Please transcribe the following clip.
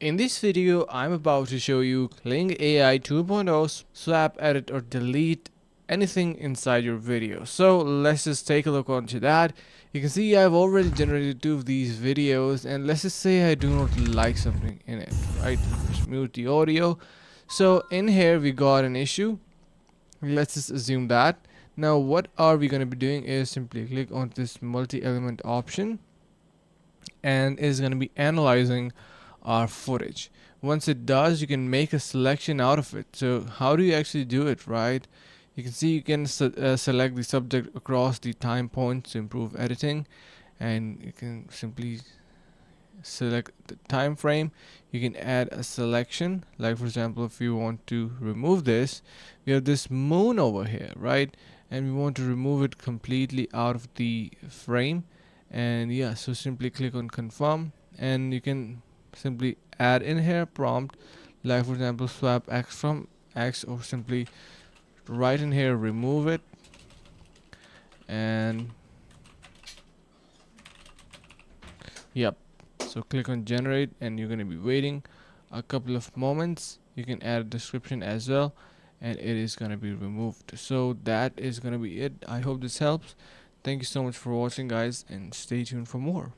In this video, I'm about to show you Kling AI 2.0 swap, edit or delete anything inside your video. So let's just take a look onto that. You can see I've already generated 2 of these videos, and let's just say I do not like something in it, right? Just mute the audio. So in here we got an issue. Let's just assume that. Now what are we going to be doing is simply click on this multi-element option, and is going to be analyzing our footage. Once it does, you can make a selection out of it. So how do you actually do it, right? You can see you can select the subject across the time points to improve editing, and you can simply select the time frame. You can add a selection, like for example, if you want to remove this, we have this moon over here, right? And we want to remove it completely out of the frame. And yeah, so simply click on confirm, and you can simply add in here prompt, like for example swap x from x, or simply write in here remove it. And yep, so click on generate, and you're going to be waiting a couple of moments. You can add a description as well, and it is going to be removed. So that is going to be it. I hope this helps. Thank you so much for watching, guys, and stay tuned for more.